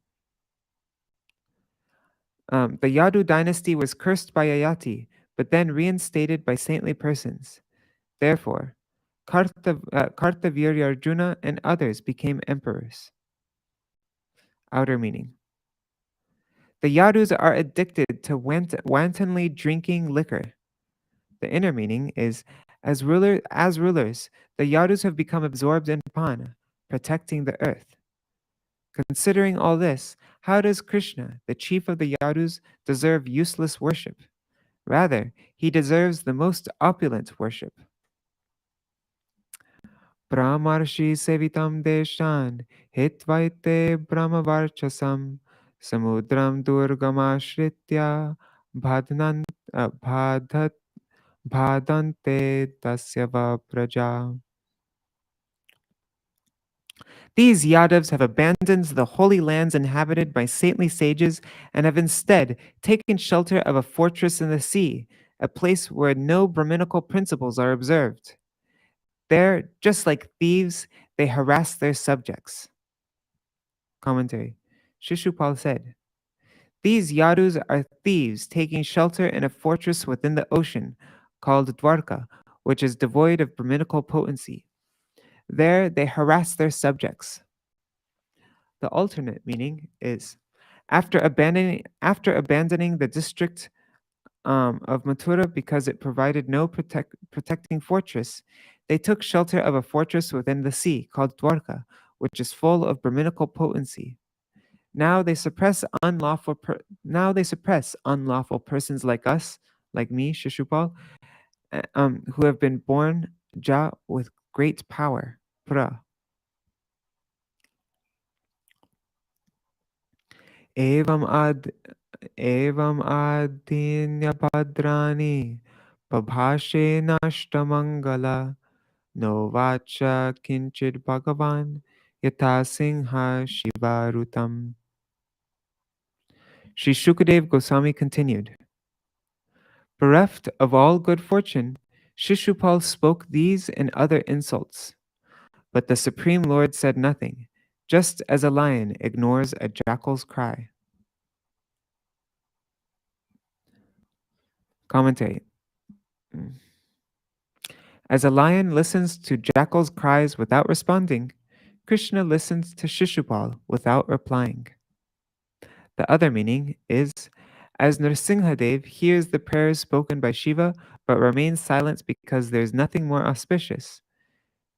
Speaker 1: The Yadu dynasty was cursed by Yayati, but then reinstated by saintly persons. Therefore, Kartavirya Arjuna and others became emperors. Outer meaning. The Yadus are addicted to wantonly drinking liquor. The inner meaning is, as rulers, the Yadus have become absorbed in Pana, protecting the earth. Considering all this, how does Krishna, the chief of the Yadus, deserve useless worship? Rather, he deserves the most opulent worship. Brahmarshi sevitam deshan hitvaite brahmavarchasam samudram durgamashritya bhadnan bhadat bhadante tasyava praja. These Yadavs have abandoned the holy lands inhabited by saintly sages and have instead taken shelter of a fortress in the sea, a place where no Brahminical principles are observed. There, just like thieves, they harass their subjects. Commentary. Shishupal said, these Yadus are thieves taking shelter in a fortress within the ocean called Dwarka, which is devoid of Brahminical potency. There, they harass their subjects. The alternate meaning is after abandoning the district of Mathura because it provided no protecting fortress, they took shelter of a fortress within the sea called Dwarka, which is full of Brahminical potency. Now they suppress unlawful persons like us, like me, Shishupal, who have been born Ja with great power, Pra. Evam ad evam adinyabhadrani pabhashe nashtamangala no vacha kinchid bhagavan yata singha shivarutam. Sri Shukadev Goswami continued, bereft of all good fortune, Shishupal spoke these and other insults. But the Supreme Lord said nothing, just as a lion ignores a jackal's cry. Commentary. As a lion listens to jackal's cries without responding, Krishna listens to Shishupal without replying. The other meaning is, as Nrsimhadev hears the prayers spoken by Shiva but remains silent because there's nothing more auspicious,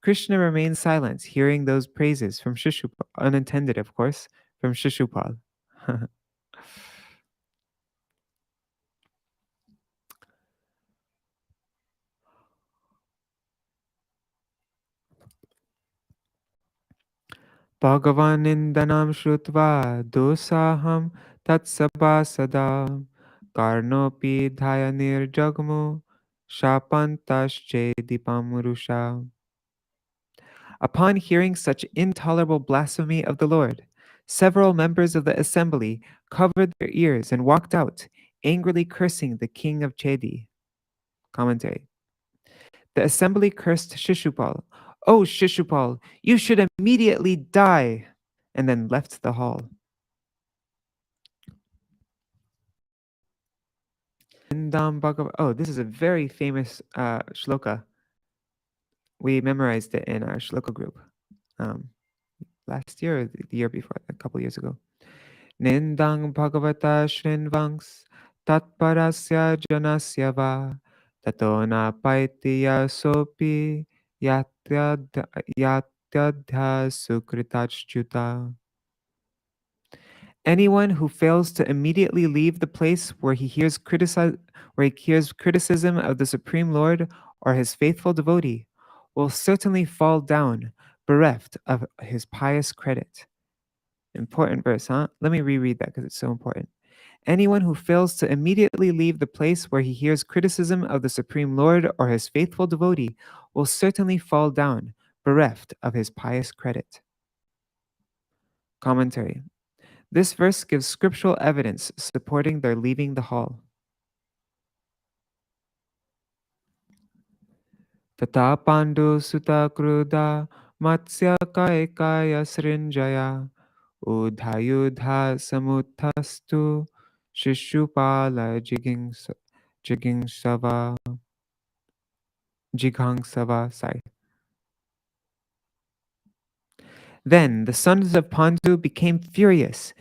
Speaker 1: Krishna remains silent hearing those praises from Shishupal, unintended of course, from Shishupal. Bhagavan Shrutva dosaham tatsabha sada karnopi dhayanir jagmu shapantasche dipamurusha. Upon hearing such intolerable blasphemy of the Lord, several members of the assembly covered their ears and walked out, angrily cursing the king of Chedi. Commentary. The assembly cursed Shishupal. Oh, Shishupal, you should immediately die, and then left the hall. Oh, this is a very famous shloka. We memorized it in our shloka group last year or the year before, a couple years ago. Nindang Bhagavata Shrinvangs Tatparasya Janasya Va Tato na Paitya Sopi Yatyadha Sukritachchuta. Anyone who fails to immediately leave the place where he hears criticism of the Supreme Lord or his faithful devotee will certainly fall down, bereft of his pious credit. Important verse, huh? Let me reread that because it's so important. Anyone who fails to immediately leave the place where he hears criticism of the Supreme Lord or his faithful devotee will certainly fall down, bereft of his pious credit. Commentary. This verse gives scriptural evidence supporting their leaving the hall. Tata Pandu Sutta Kruda Matsya Kaikaya Srinjaya Udhayudha Samuthastu Shishupala Jigingsava Jighangsava Sai. Then the sons of Pandu became furious,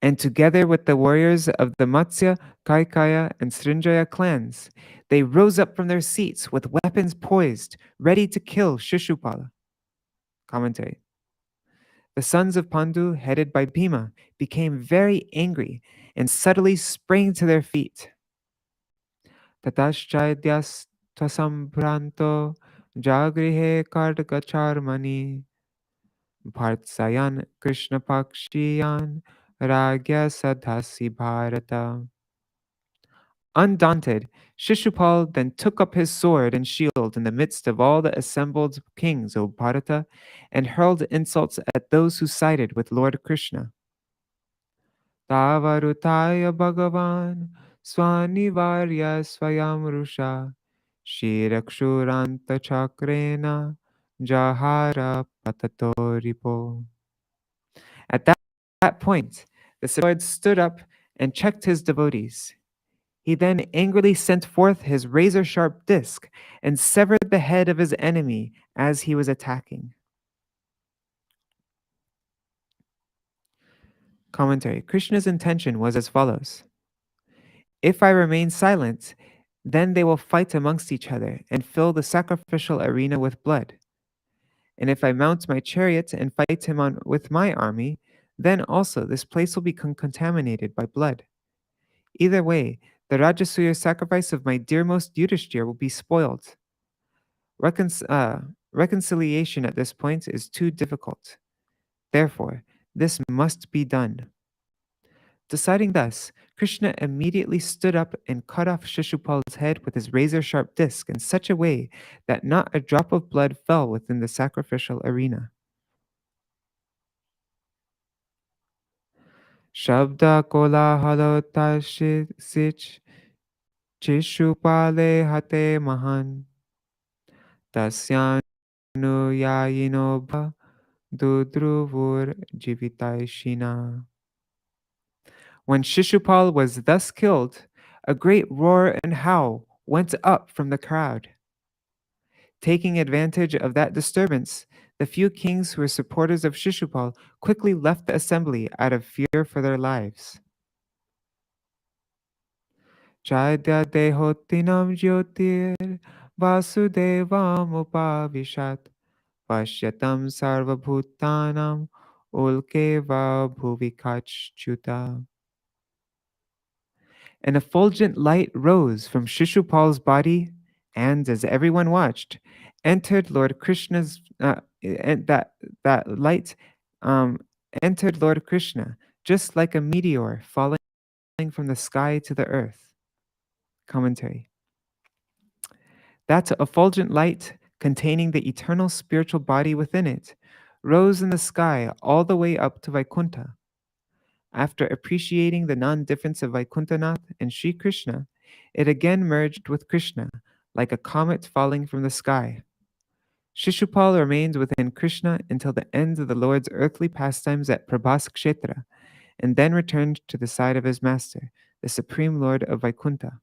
Speaker 1: and together with the warriors of the Matsya, Kaikaya, and Srinjaya clans, they rose up from their seats with weapons poised, ready to kill Shishupala. Commentary. The sons of Pandu, headed by Bhima, became very angry and suddenly sprang to their feet. Tatashchaidyas tasambranto jagrihe kardgacharmani bhartsayan krishna pakshiyan ragya sadhasi bharata. Undaunted, Shishupal then took up his sword and shield in the midst of all the assembled kings of Bharata and hurled insults at those who sided with Lord Krishna. Tavarutaya Bhagavan Swanivarya Swayamrusha Shirakshuranta Chakrena Jahara Patatoripo. At that point, the Lord stood up and checked his devotees. He then angrily sent forth his razor-sharp disc and severed the head of his enemy as he was attacking. Commentary. Krishna's intention was as follows. If I remain silent, then they will fight amongst each other and fill the sacrificial arena with blood. And if I mount my chariot and fight him on with my army, then also this place will become contaminated by blood. Either way, the Rajasuya sacrifice of my dearmost Yudhishthir will be spoiled. Reconciliation at this point is too difficult. Therefore, this must be done. Deciding thus, Krishna immediately stood up and cut off Shishupal's head with his razor-sharp disc in such a way that not a drop of blood fell within the sacrificial arena. Shabda kola sich Shishupale hate mahan tasyanu yayino bha dudruvur jivitaishina. When Shishupal was thus killed, a great roar and howl went up from the crowd. Taking advantage of that disturbance, the few kings who were supporters of Shishupal quickly left the assembly out of fear for their lives. Chaitya dehotinam jyotir vasudevam upavishat pashyatam sarvabhutanam ulkeva bhuvikachchuta. An effulgent light rose from Shishupal's body, and as everyone watched, entered Lord Krishna's and that light entered Lord Krishna, just like a meteor falling from the sky to the earth. Commentary. That effulgent light, containing the eternal spiritual body within it, rose in the sky all the way up to Vaikuntha. After appreciating the non-difference of Vaikuntanath and Sri Krishna, it again merged with Krishna, like a comet falling from the sky. Shishupal remained within Krishna until the end of the Lord's earthly pastimes at Prabhas Kshetra, and then returned to the side of his master, the Supreme Lord of Vaikuntha.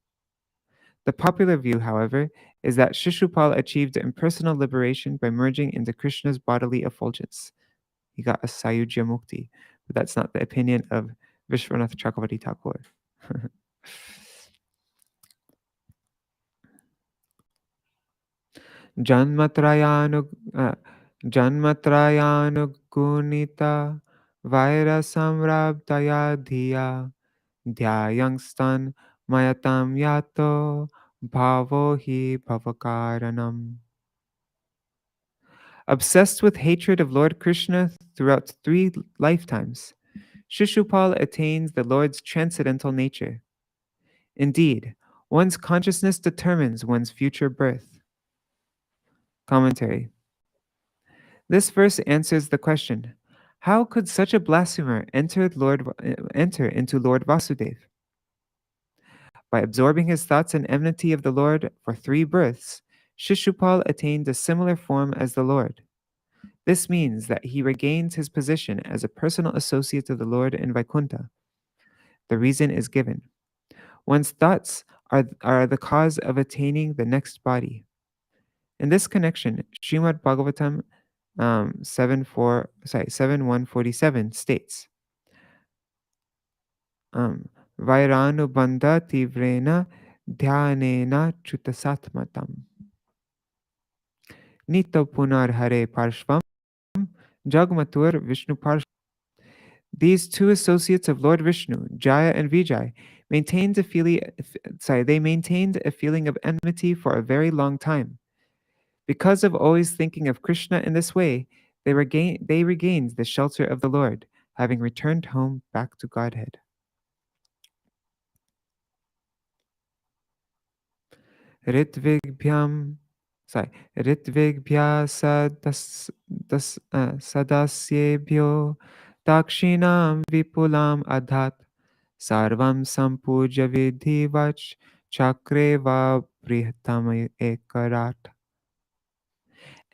Speaker 1: The popular view, however, is that Shishupal achieved impersonal liberation by merging into Krishna's bodily effulgence. He got a Sayujya Mukti, but that's not the opinion of Viśvanātha Cakravartī Ṭhākura. Janmatrayanugunita Vaira Samrabdaya Dhiya Dhyayangstan Mayatam Yato Bhavo Hi Bhavakaranam. Obsessed with hatred of Lord Krishna throughout 3 lifetimes, Shishupal attains the Lord's transcendental nature. Indeed, one's consciousness determines one's future birth. Commentary. This verse answers the question, how could such a blasphemer enter into Lord Vasudeva? By absorbing his thoughts and enmity of the Lord for 3 births, Shishupal attained a similar form as the Lord. This means that he regains his position as a personal associate of the Lord in Vaikuntha. The reason is given. One's thoughts are the cause of attaining the next body. In this connection, Śrīmad-Bhāgavatam 7:147 states, Vairānubandha tivrena dhyanena chutasatmatam. Nito punar hare parshvam jagmatur Vishnu parshvam. These two associates of Lord Vishnu, Jaya and Vijay, they maintained a feeling of enmity for a very long time. Because of always thinking of Krishna in this way, they regained the shelter of the Lord, having returned home back to Godhead. Ritvigbyam Ritvigvya sadasyebhyo dakshinam vipulam adhat sarvam sampuja vidhivach chakreva prihatam ekarat.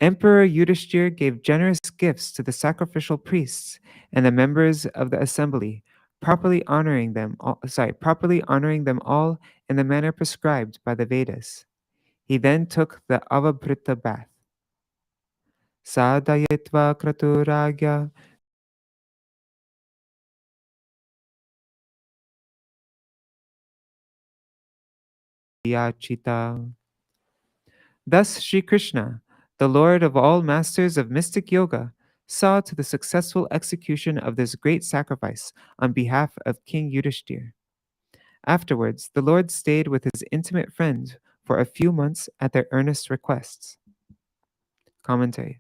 Speaker 1: Emperor Yudhishthir gave generous gifts to the sacrificial priests and the members of the assembly, properly honoring them all in the manner prescribed by the Vedas. He then took the Avabhrita bath. Sadayetva kraturagya yachita. Thus, Sri Krishna, the Lord of all masters of mystic yoga, saw to the successful execution of this great sacrifice on behalf of King Yudhishthir. Afterwards, the Lord stayed with his intimate friends for a few months at their earnest requests. Commentary.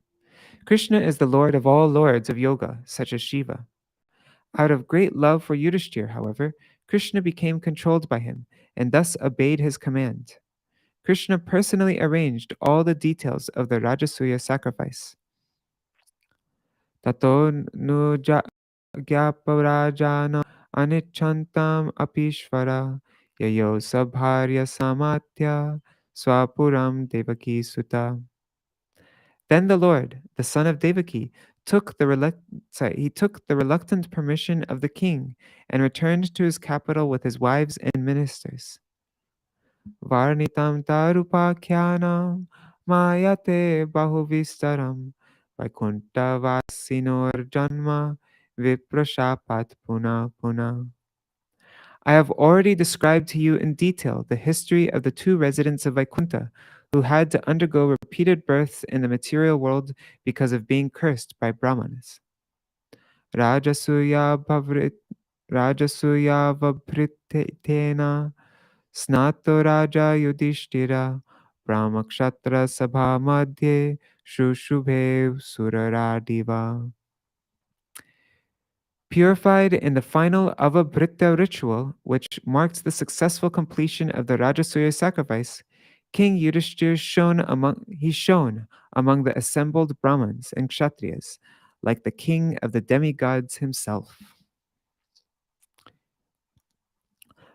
Speaker 1: Krishna is the Lord of all lords of yoga, such as Shiva. Out of great love for Yudhishthir, however, Krishna became controlled by him and thus obeyed his command. Krishna personally arranged all the details of the Rajasuya sacrifice. Tato nu gyaparajana anichantam apishvara yayo sabharya samatya swapuram devaki sutta. Then the Lord, the son of Devaki, took the reluctant permission of the king and returned to his capital with his wives and ministers. Varnitam tarupakyanam mayate bahuvistaram Vaikuntha vasinor janma viprashapat puna puna. I have already described to you in detail the history of the two residents of Vaikuntha who had to undergo repeated births in the material world because of being cursed by Brahmanas. Rajasuya vabhritena snato raja yudhishthira brahmakshatra sabha madhye shushubhe suraradiva. Purified in the final Avabhrita ritual, which marked the successful completion of the Rajasuya sacrifice, King Yudhishthir shone among the assembled Brahmins and Kshatriyas, like the king of the demigods himself.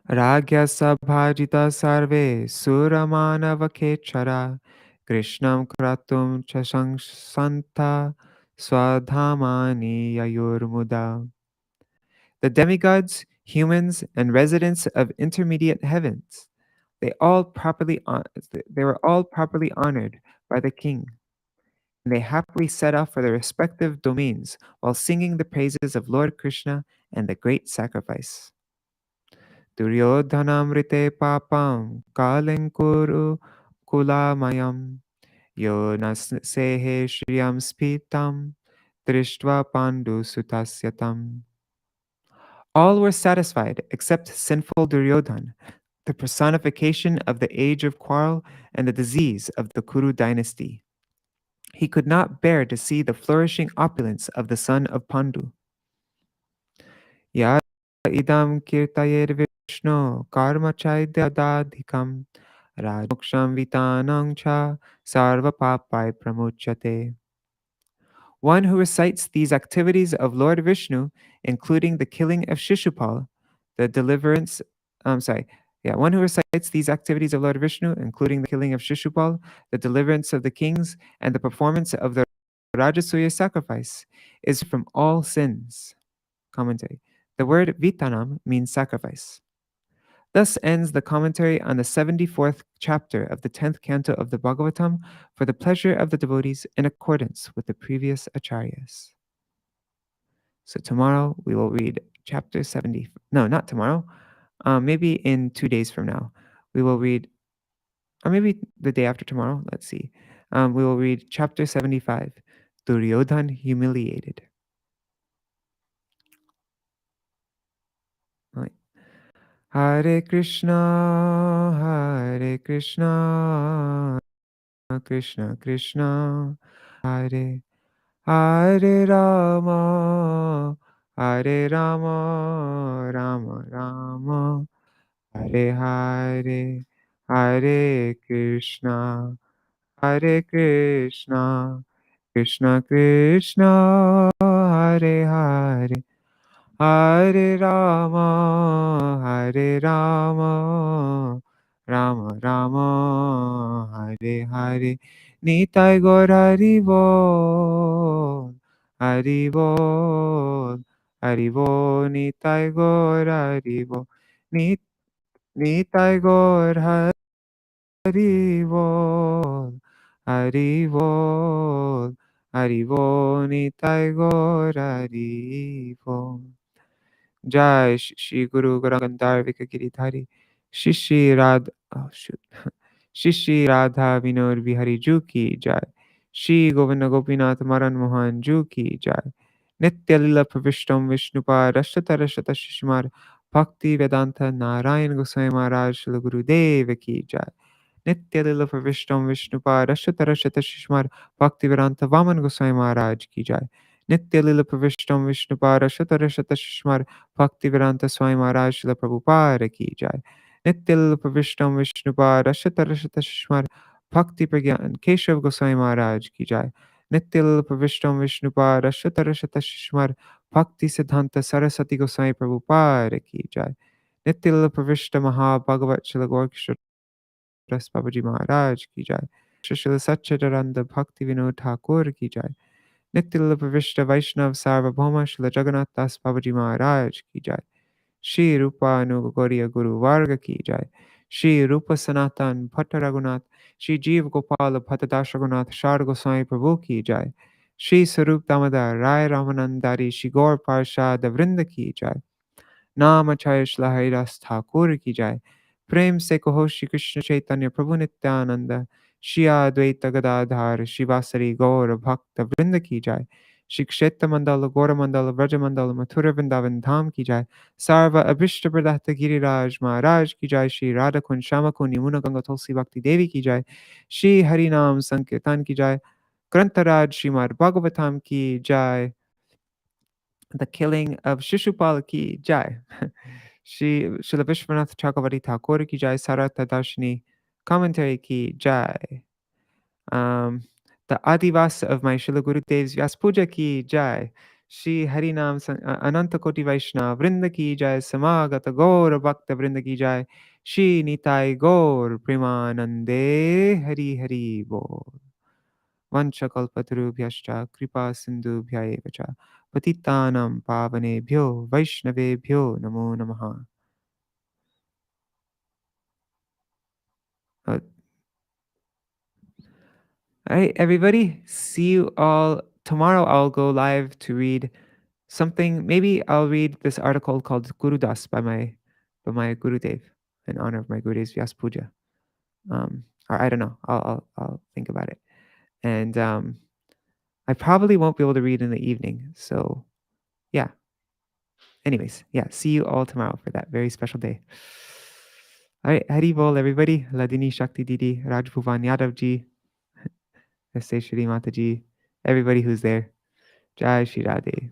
Speaker 1: Ragya sabhajita sarve suramanavakechara Krishnam kratum chasangsanta swadhamani yayurmuda. The demigods, humans, and residents of intermediate heavens, they were all properly honored by the king, and they happily set off for their respective domains while singing the praises of Lord Krishna and the great sacrifice. Duryodhanamrite papam kalenkuru kulamayam yo nasehe shriyam spitam drishtva pandu sutasyatam. All were satisfied except sinful Duryodhan, the personification of the age of quarrel and the disease of the Kuru dynasty. He could not bear to see the flourishing opulence of the son of Pandu. Ya idam kirtayed Vishnu karma chaidadadhikam rajmoksham vitanang cha sarva papai pramuchate. One who recites these activities of Lord Vishnu, including the killing of Shishupal, the deliverance, Yeah, one who recites these activities of Lord Vishnu, including the killing of Shishupal, the deliverance of the kings, and the performance of the Rajasuya sacrifice, is from all sins. Commentary. The word Vitanam means sacrifice. Thus ends the commentary on the 74th chapter of the 10th canto of the Bhagavatam for the pleasure of the devotees in accordance with the previous acharyas. So tomorrow we will read chapter 70. No, not tomorrow. Maybe in 2 days from now. We will read, or maybe the day after tomorrow. Let's see. We will read chapter 75, Duryodhan humiliated. Right. Hare Krishna, Krishna Krishna, Hare Hare Rama, Hare Rama, Rama Rama, Hare Hare, Hare Krishna, Krishna Krishna, Hare Hare, Hare Rama, Rama Rama, Hare Hare. Nitai Gaur Hari Bol, Hari Bol, Hari Bol, Nitai Gaur Hari Bol, Nitai Gaur Hari Bol, Hari Bol, Hari Bol, Nitai Gaur Hari Bol. Jai Shri Guru Gaurangandhar Vikagiri Shri Shri Radha, oh shoot, Shri Shri Radha Vinod Vihari Ju Ki Jai, Shri Govinda Gopinath Maran Mohan Ju Ki Jai, Nitya Lila Pravishtam Vishnupa Rashtata Rashtata Shishmar Bhakti Vedanta Narayan Goswami Maharaj Shri Guru Deva Ki Jai, Nitya Lila Pravishtam Vishnupa Rashtata Rashtata Shishmar Bhakti Vedanta Vaman Goswami Maharaj Ki Jai, Nitya Lila Pravishtam Vishnupa Rashtata Rashtata Shishmar Bhaktivedanta Swami Maharaj Srila Prabhupada ki jai. Nityal Pravishtam Vishnupa Rashata Rashata Shishmar Bhakti Pragyan Keshav Goswami Maharaj ki jai. Nityal Pravishtam Vishnupa Rashata Rashata Shishmar Bhakti Siddhanta Saraswati Goswami Prabhupada ki jai. Nityal Pravishta Maha Bhagavat Srila Gorkishra Das Babaji Maharaj ki jai. Srila Satchidananda Bhakti Vinod Ṭhākura ki jai. Nityal Pravishta Vaishnav Sarvabhauma Srila Jagannath Das Babaji Maharaj ki jai. Shri Rupa Anugauriya Guru Varga ki jai. Shri Rupa Sanatan Bhatta Raghunath, Shri Jeev Gopal Bhattadash Raghunath Shar Goswami Prabhu ki jai. Shri Sarup Damodar Rai Ramanandari Shri Gaur Parshad Vrinda ki jai. नाम अक्षय श्लाहिदास ठाकुर की जय प्रेम से कहो श्री कृष्ण चैतन्य प्रभु नित्यानंद श्री अद्वैत गदाधार शिवासरी गौर भक्त वृंद की जय श्री क्षेत्र मंडल गौर मंडल व्रज मंडल मथुरा वृंदावन धाम की जय सर्व अभिष्ट प्रदाता गिरिराज महाराज की जय श्री राधा कुंज श्याम कुंज यमुना गंगा तुलसी भक्ति देवी की जय श्री हरि नाम संकीर्तन की जय ग्रंथराज श्रीमद् भागवतम की जय the killing of Shishupal ki jai. Srila Viśvanātha Cakravartī Ṭhākura ki jai, Sārārtha-darśinī commentary ki jai. The Adivas of my Srila Gurudev's Vyas Puja ki jai. Shri Harinam Ananta Koti Vaishnava Vrinda ki jai, Samagata Gaur Bhakta Vrinda ki jai, Shri Nitai Gaur Premanande Hari Hari Bol. Vanchakalpatarubhyascha kripa sindhubhya eva cha patitanam pavanebhyo vaishnavebhyo namo namaha. All right, everybody. See you all tomorrow. I'll go live to read something. Maybe I'll read this article called Gurudas by my Gurudev in honor of my Gurudev's Vyas Puja. Or I don't know. I'll think about it. And I probably won't be able to read in the evening. So yeah. Anyways, yeah, see you all tomorrow for that very special day. All right, Hari Bol, everybody. Ladini Shakti Didi, Raj Bhuvan Yadav ji, S.A. Shri Mata ji, everybody who's there. Jai Shri Radhe.